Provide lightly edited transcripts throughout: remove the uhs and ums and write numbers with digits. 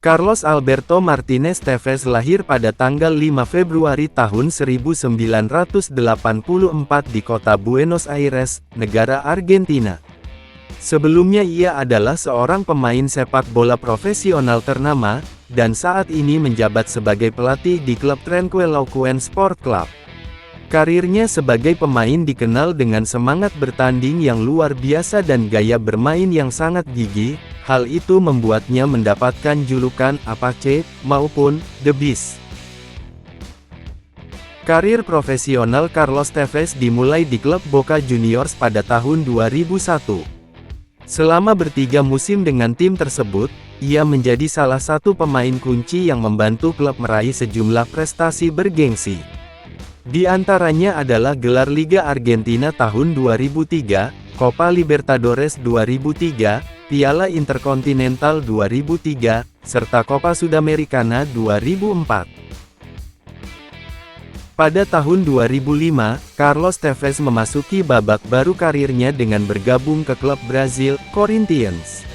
Carlos Alberto Martinez Tevez lahir pada tanggal 5 Februari tahun 1984 di kota Buenos Aires, negara Argentina. Sebelumnya ia adalah seorang pemain sepak bola profesional ternama, dan saat ini menjabat sebagai pelatih di klub Tranquilauquén Sport Club. Karirnya sebagai pemain dikenal dengan semangat bertanding yang luar biasa dan gaya bermain yang sangat gigih. Hal itu membuatnya mendapatkan julukan Apache maupun The Beast. Karir profesional Carlos Tevez dimulai di klub Boca Juniors pada tahun 2001. Selama bertiga musim dengan tim tersebut, ia menjadi salah satu pemain kunci yang membantu klub meraih sejumlah prestasi bergengsi. Di antaranya adalah gelar Liga Argentina tahun 2003, Copa Libertadores 2003, Piala Intercontinental 2003, serta Copa Sudamericana 2004. Pada tahun 2005, Carlos Tevez memasuki babak baru karirnya dengan bergabung ke klub Brazil, Corinthians.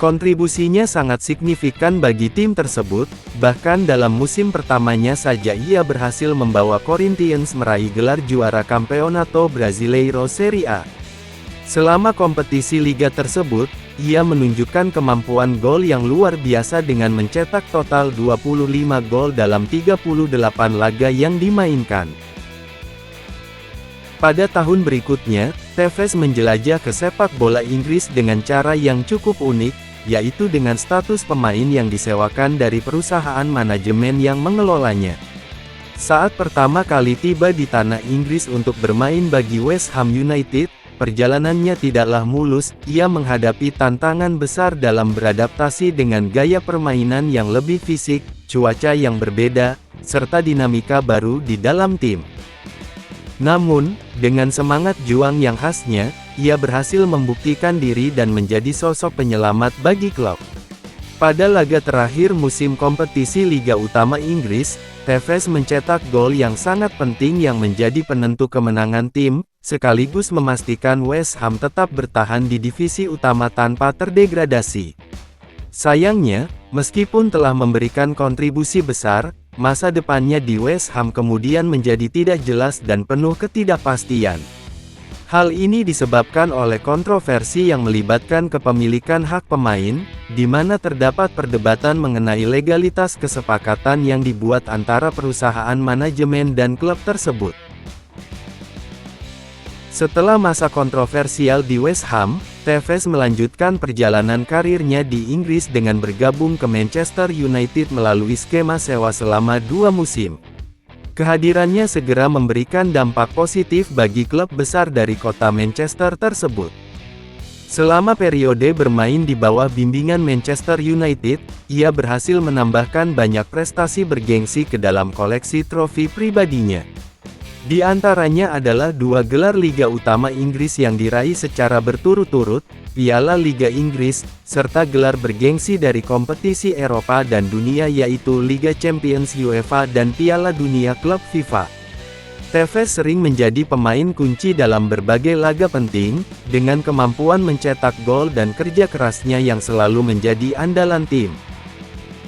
Kontribusinya sangat signifikan bagi tim tersebut, bahkan dalam musim pertamanya saja ia berhasil membawa Corinthians meraih gelar juara Campeonato Brasileiro Serie A. Selama kompetisi liga tersebut, ia menunjukkan kemampuan gol yang luar biasa dengan mencetak total 25 gol dalam 38 laga yang dimainkan. Pada tahun berikutnya, Tevez menjelajah ke sepak bola Inggris dengan cara yang cukup unik, yaitu dengan status pemain yang disewakan dari perusahaan manajemen yang mengelolanya. Saat pertama kali tiba di tanah Inggris untuk bermain bagi West Ham United, perjalanannya tidaklah mulus. Ia menghadapi tantangan besar dalam beradaptasi dengan gaya permainan yang lebih fisik, cuaca yang berbeda, serta dinamika baru di dalam tim. Namun, dengan semangat juang yang khasnya, ia berhasil membuktikan diri dan menjadi sosok penyelamat bagi klub. Pada laga terakhir musim kompetisi Liga Utama Inggris, Tevez mencetak gol yang sangat penting yang menjadi penentu kemenangan tim, sekaligus memastikan West Ham tetap bertahan di divisi utama tanpa terdegradasi. Sayangnya, meskipun telah memberikan kontribusi besar, masa depannya di West Ham kemudian menjadi tidak jelas dan penuh ketidakpastian. Hal ini disebabkan oleh kontroversi yang melibatkan kepemilikan hak pemain, di mana terdapat perdebatan mengenai legalitas kesepakatan yang dibuat antara perusahaan manajemen dan klub tersebut. Setelah masa kontroversial di West Ham, Tevez melanjutkan perjalanan karirnya di Inggris dengan bergabung ke Manchester United melalui skema sewa selama 2 musim. Kehadirannya segera memberikan dampak positif bagi klub besar dari kota Manchester tersebut. Selama periode bermain di bawah bimbingan Manchester United, ia berhasil menambahkan banyak prestasi bergengsi ke dalam koleksi trofi pribadinya. Di antaranya adalah 2 gelar Liga Utama Inggris yang diraih secara berturut-turut, Piala Liga Inggris, serta gelar bergengsi dari kompetisi Eropa dan dunia yaitu Liga Champions UEFA dan Piala Dunia Klub FIFA. Tevez sering menjadi pemain kunci dalam berbagai laga penting, dengan kemampuan mencetak gol dan kerja kerasnya yang selalu menjadi andalan tim.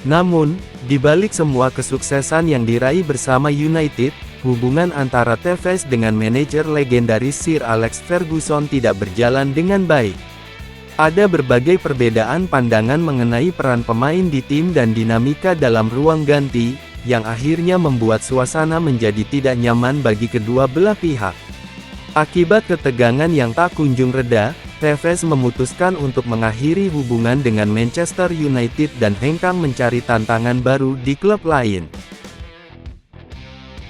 Namun, di balik semua kesuksesan yang diraih bersama United, hubungan antara Tevez dengan manajer legendaris Sir Alex Ferguson tidak berjalan dengan baik. Ada berbagai perbedaan pandangan mengenai peran pemain di tim dan dinamika dalam ruang ganti, yang akhirnya membuat suasana menjadi tidak nyaman bagi kedua belah pihak. Akibat ketegangan yang tak kunjung reda, Tevez memutuskan untuk mengakhiri hubungan dengan Manchester United dan hengkang mencari tantangan baru di klub lain.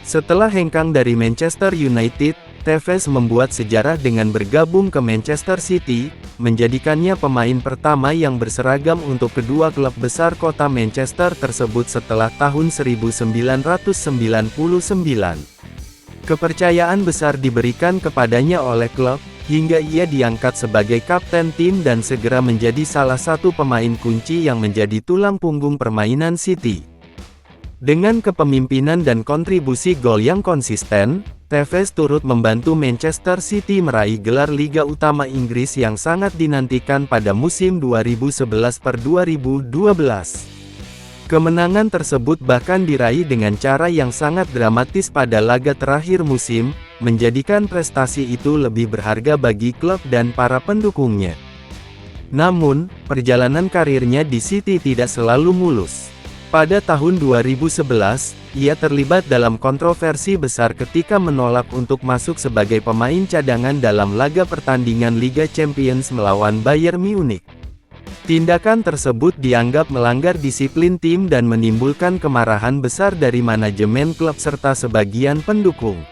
Setelah hengkang dari Manchester United, Tevez membuat sejarah dengan bergabung ke Manchester City, menjadikannya pemain pertama yang berseragam untuk kedua klub besar kota Manchester tersebut setelah tahun 1999. Kepercayaan besar diberikan kepadanya oleh klub, hingga ia diangkat sebagai kapten tim dan segera menjadi salah satu pemain kunci yang menjadi tulang punggung permainan City. Dengan kepemimpinan dan kontribusi gol yang konsisten, Tevez turut membantu Manchester City meraih gelar Liga Utama Inggris yang sangat dinantikan pada musim 2011-2012. Kemenangan tersebut bahkan diraih dengan cara yang sangat dramatis pada laga terakhir musim, menjadikan prestasi itu lebih berharga bagi klub dan para pendukungnya. Namun, perjalanan karirnya di City tidak selalu mulus. Pada tahun 2011, ia terlibat dalam kontroversi besar ketika menolak untuk masuk sebagai pemain cadangan dalam laga pertandingan Liga Champions melawan Bayern Munich. Tindakan tersebut dianggap melanggar disiplin tim dan menimbulkan kemarahan besar dari manajemen klub serta sebagian pendukung.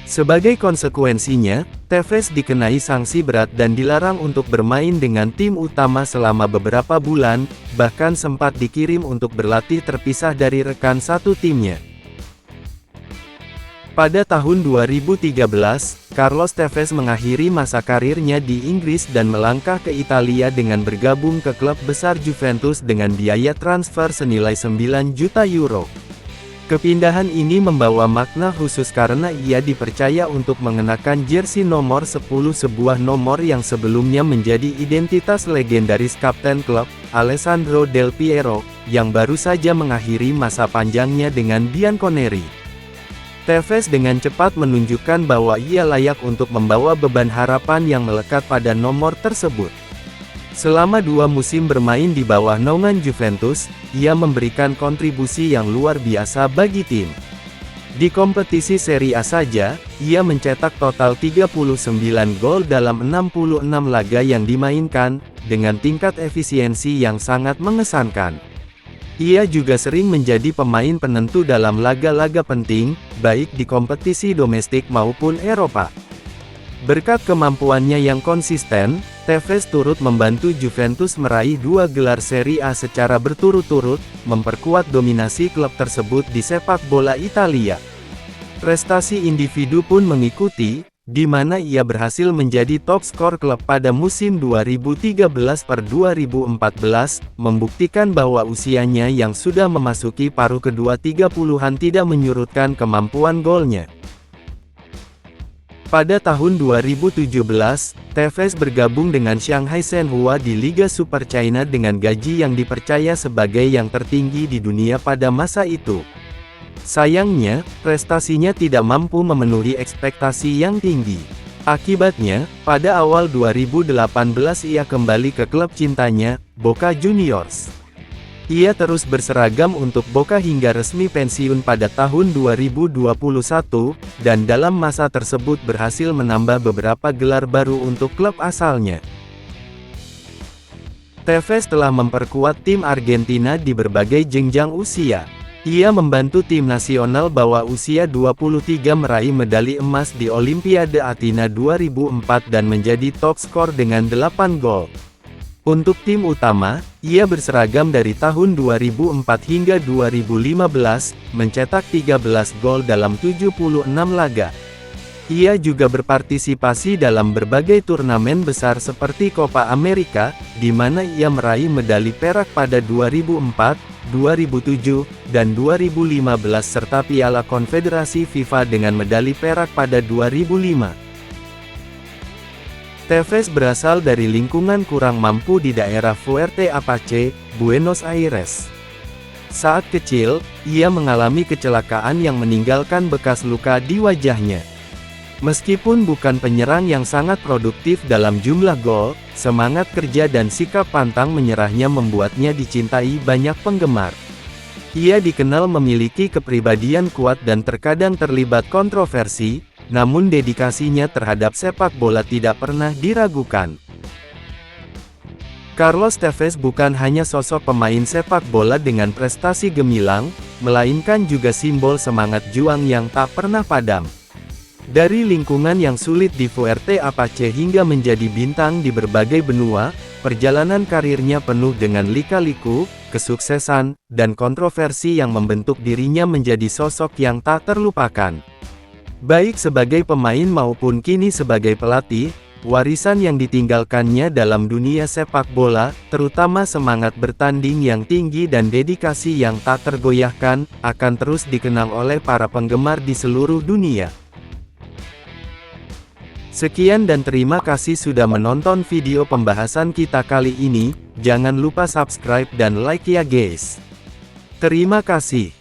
Sebagai konsekuensinya, Tevez dikenai sanksi berat dan dilarang untuk bermain dengan tim utama selama beberapa bulan, bahkan sempat dikirim untuk berlatih terpisah dari rekan satu timnya. Pada tahun 2013, Carlos Tevez mengakhiri masa karirnya di Inggris dan melangkah ke Italia dengan bergabung ke klub besar Juventus dengan biaya transfer senilai 9 juta euro. Kepindahan ini membawa makna khusus karena ia dipercaya untuk mengenakan jersey nomor 10, sebuah nomor yang sebelumnya menjadi identitas legendaris kapten klub, Alessandro Del Piero, yang baru saja mengakhiri masa panjangnya dengan Bianconeri. Tevez dengan cepat menunjukkan bahwa ia layak untuk membawa beban harapan yang melekat pada nomor tersebut. Selama 2 musim bermain di bawah naungan Juventus, ia memberikan kontribusi yang luar biasa bagi tim. Di kompetisi Serie A saja, ia mencetak total 39 gol dalam 66 laga yang dimainkan, dengan tingkat efisiensi yang sangat mengesankan. Ia juga sering menjadi pemain penentu dalam laga-laga penting, baik di kompetisi domestik maupun Eropa. Berkat kemampuannya yang konsisten, Tevez turut membantu Juventus meraih 2 gelar Serie A secara berturut-turut, memperkuat dominasi klub tersebut di sepak bola Italia. Prestasi individu pun mengikuti, di mana ia berhasil menjadi top skor klub pada musim 2013-2014, membuktikan bahwa usianya yang sudah memasuki paruh kedua 30-an tidak menyurutkan kemampuan golnya. Pada tahun 2017, Tevez bergabung dengan Shanghai Shenhua di Liga Super China dengan gaji yang dipercaya sebagai yang tertinggi di dunia pada masa itu. Sayangnya, prestasinya tidak mampu memenuhi ekspektasi yang tinggi. Akibatnya, pada awal 2018 ia kembali ke klub cintanya, Boca Juniors. Ia terus berseragam untuk Boca hingga resmi pensiun pada tahun 2021, dan dalam masa tersebut berhasil menambah beberapa gelar baru untuk klub asalnya. Tevez telah memperkuat tim Argentina di berbagai jenjang usia. Ia membantu tim nasional bawah usia 23 meraih medali emas di Olimpiade Athena 2004 dan menjadi top skor dengan 8 gol. Untuk tim utama, ia berseragam dari tahun 2004 hingga 2015, mencetak 13 gol dalam 76 laga. Ia juga berpartisipasi dalam berbagai turnamen besar seperti Copa America, di mana ia meraih medali perak pada 2004, 2007, dan 2015 serta Piala Konfederasi FIFA dengan medali perak pada 2005. Tevez berasal dari lingkungan kurang mampu di daerah Fuerte Apache, Buenos Aires. Saat kecil, ia mengalami kecelakaan yang meninggalkan bekas luka di wajahnya. Meskipun bukan penyerang yang sangat produktif dalam jumlah gol, semangat kerja dan sikap pantang menyerahnya membuatnya dicintai banyak penggemar. Ia dikenal memiliki kepribadian kuat dan terkadang terlibat kontroversi, namun dedikasinya terhadap sepak bola tidak pernah diragukan. Carlos Tevez bukan hanya sosok pemain sepak bola dengan prestasi gemilang, melainkan juga simbol semangat juang yang tak pernah padam. Dari lingkungan yang sulit di Fuerte Apache hingga menjadi bintang di berbagai benua, perjalanan karirnya penuh dengan lika-liku, kesuksesan, dan kontroversi yang membentuk dirinya menjadi sosok yang tak terlupakan. Baik sebagai pemain maupun kini sebagai pelatih, warisan yang ditinggalkannya dalam dunia sepak bola, terutama semangat bertanding yang tinggi dan dedikasi yang tak tergoyahkan, akan terus dikenang oleh para penggemar di seluruh dunia. Sekian dan terima kasih sudah menonton video pembahasan kita kali ini, jangan lupa subscribe dan like ya guys. Terima kasih.